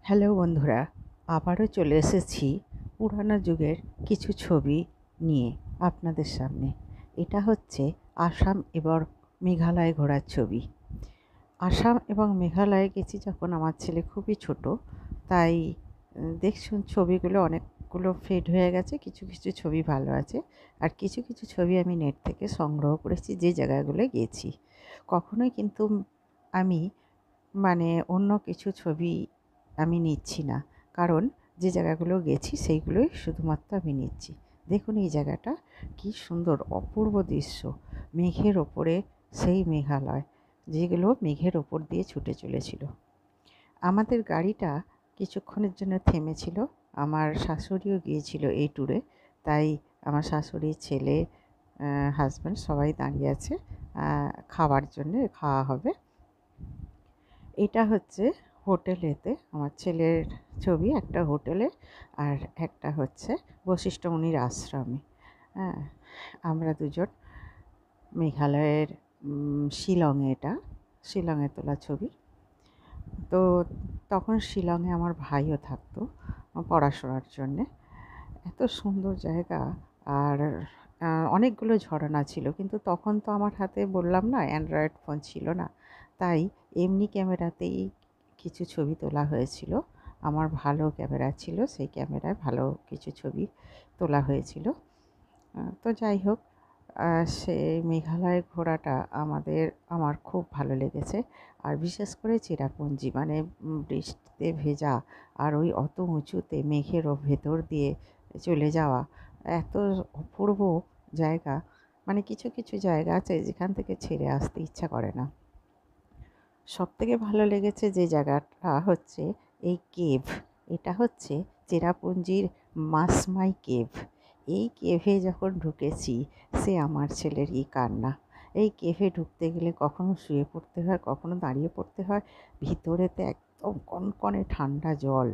Hello বন্ধুরা, আবারও চলে এসেছি পুরানো যুগের কিছু ছবি নিয়ে আপনাদের সামনে। এটা হচ্ছে আসাম এবং মেঘালয় ঘোরার ছবি। আসাম এবং মেঘালয়ে গেছি যখন আমার ছেলে খুবই ছোট, তাই দেখছুন ছবিগুলো অনেকগুলো ফেড হয়ে গেছে, কিছু কিছু ছবি ভালো আছে, আর কিছু কিছু ছবি আমি নেট থেকে সংগ্রহ করেছি যে জায়গাগুলো গেছি। কখনোই কিন্তু আমি অন্য কিছু ছবি আমি নিচ্ছি না, কারণ যে জায়গাগুলো গেছি সেইগুলোই শুধুমাত্র আমি নিচ্ছি। দেখুন এই জায়গাটা কি সুন্দর, অপূর্ব দৃশ্য, মেঘের ওপরে সেই মেঘালয়, যেগুলো মেঘের ওপর দিয়ে ছুটে চলেছিল। আমাদের গাড়িটা কিছুক্ষণের জন্য থেমেছিল, আমার শাশুড়িও গিয়েছিল এই ট্যুরে, তাই আমার শাশুড়ি, ছেলে, হাজব্যান্ড সবাই দাঁড়িয়ে আছে খাওয়ার জন্যে, খাওয়া হবে। এটা হচ্ছে হোটেলেতে আমার ছেলের ছবি, একটা হোটেলে, আর একটা হচ্ছে বশিষ্ঠ মুনির আশ্রমে। হ্যাঁ, আমরা দুজন মেঘালয়ের শিলংয়ে, এটা শিলংয়ে তোলা ছবি। তো তখন শিলংয়ে আমার ভাইও থাকতো পড়াশোনার জন্যে। এত সুন্দর জায়গা, আর অনেকগুলো ঝরনা ছিল, কিন্তু তখন তো আমার হাতে, বললাম না, অ্যান্ড্রয়েড ফোন ছিল না, তাই এমনি ক্যামেরাতেই কিছু ছবি তোলা হয়েছিল। আমার ভালো ক্যামেরা ছিল, সেই ক্যামেরায় ভালো কিছু ছবি তোলা হয়েছিল। তো যাই হোক, সেই মেঘালয় ঘোরাটা আমার খুব ভালো লেগেছে। আর বিশেষ করে চেরাপুঞ্জি, বৃষ্টিতে ভেজা, আর ওই অত উঁচুতে মেঘের ভেতর দিয়ে চলে যাওয়া, এত অপূর্ব জায়গা। কিছু কিছু জায়গা আছে যেখান থেকে ছেড়ে আসতে ইচ্ছা করে না। সবথেকে ভালো লেগেছে যে জায়গাটা হচ্ছে এই কেভ। এটা হচ্ছে চেরাপুঞ্জির মাসমাই কেভ। এই কেভে যখন ঢুকেছি, সে আমার ছেলেরই কান্না। এই কেভে ঢুকতে গেলে কখনো শুয়ে পড়তে হয়, কখনো দাঁড়িয়ে পড়তে হয়। ভিতরেতে একদম কনকনে ঠান্ডা জল,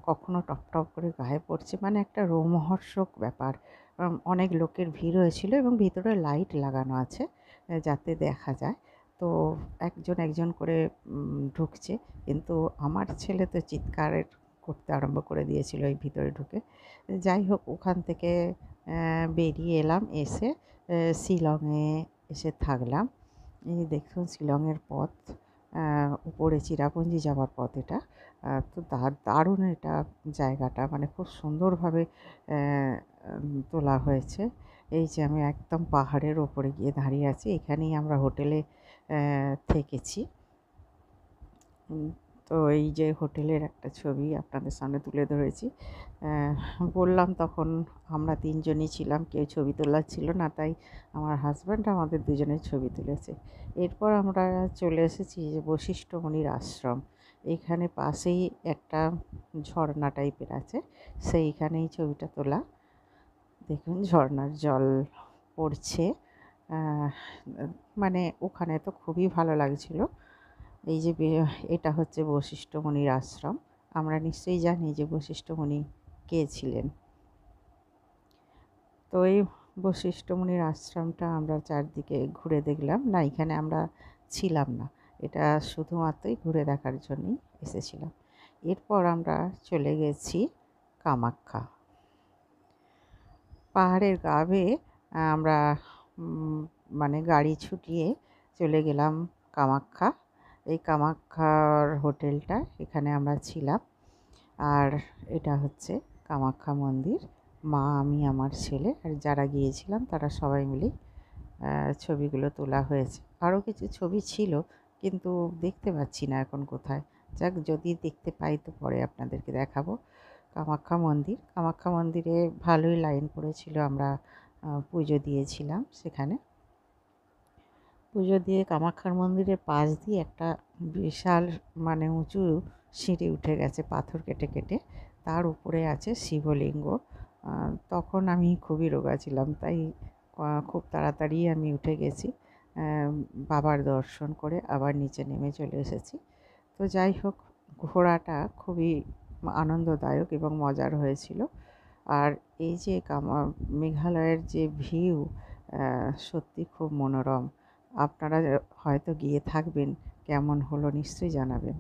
কখনো টপ টপ করে গায়ে পড়ছে, একটা রোমহর্ষক ব্যাপার। অনেক লোকের ভিড় হয়েছিল এবং ভিতরে লাইট লাগানো আছে যাতে দেখা যায়। তো একজন একজন করে ঢুকছে, কিন্তু আমার ছেলে তো চিৎকার করতে আরম্ভ করে দিয়েছিল এই ভিতরে ঢুকে। যাই হোক, ওখান থেকে বেরিয়ে এলাম, এসে শিলংয়ে এসে থাকলাম। এই দেখুন শিলংয়ের পথ, উপরে চিরাপুঞ্জি যাওয়ার পথ এটা। তো দারুণ এটা জায়গাটা, খুব সুন্দরভাবে তোলা হয়েছে। এই যে আমি একদম পাহাড়ের ওপরে গিয়ে দাঁড়িয়ে আছি, এখানেই আমরা হোটেলে থেকেছি। তো এই যে হোটেলের একটা ছবি আপনাদের সামনে তুলে ধরেছি। বললাম তখন আমরা তিনজনই ছিলাম, কেউ ছবি তোলার ছিল না, তাই আমার হাজব্যান্ড আমাদের দুজনের ছবি তুলেছে। এরপর আমরা চলে এসেছি যে বশিষ্ঠ মুনির আশ্রম। এইখানে পাশেই একটা ঝর্ণা টাইপের আছে, সেইখানেই ছবিটা তোলা। দেখুন ঝর্ণার জল পড়ছে, ওখানে তো খুবই ভালো লাগছিল। এই যে এটা হচ্ছে বশিষ্ঠ মুনির আশ্রম। আমরা নিশ্চয়ই জানি যে বশিষ্ঠ মুনি কে ছিলেন। তো এই বশিষ্ঠ মুনির আশ্রমটা আমরা চারদিকে ঘুরে দেখলাম না, এখানে আমরা ছিলাম না, এটা শুধুমাত্রই ঘুরে দেখার জন্যই এসেছিলাম। এরপর আমরা চলে গেছি কামাখ্যা। পাহাড়ের গা বেয়ে আমরা গাড়ি ছুটিয়ে চলে গেলাম কামাখ্যা। এই কামাখ্যার হোটেলটা, এখানে আমরা ছিলাম। আর এটা হচ্ছে কামাখ্যা মন্দির। মা, আমি, আমার ছেলে আর যারা গিয়েছিলাম তারা সবাই মিলেই ছবিগুলো তোলা হয়েছে। আরও কিছু ছবি ছিল, কিন্তু দেখতে পাচ্ছি না এখন কোথায়। যাক, যদি দেখতে পাই তো পরে আপনাদেরকে দেখাবো। কামাখ্যা মন্দিরে ভালোই লাইন পড়েছিল, আমরা পুজো দিয়েছিলাম সেখানে। পুজো দিয়ে কামাখ্যার মন্দিরের পাশ দিয়ে একটা বিশাল উঁচু সিঁড়ি উঠে গেছে পাথর কেটে কেটে, তার উপরে আছে শিবলিঙ্গ। তখন আমি খুবই রোগা ছিলাম, তাই খুব তাড়াতাড়ি আমি উঠে গেছি, বাবার দর্শন করে আবার নিচে নেমে চলে এসেছি। তো যাই হোক, ঘোরাটা খুবই আনন্দদায়ক এবং মজার হয়েছিল। আর এই যে মেঘালয়ের যে ভিউ, সত্যি খুব মনোরম। আপনারা হয়তো গিয়ে থাকবেন, কেমন হলো নিশ্চয়ই জানাবেন।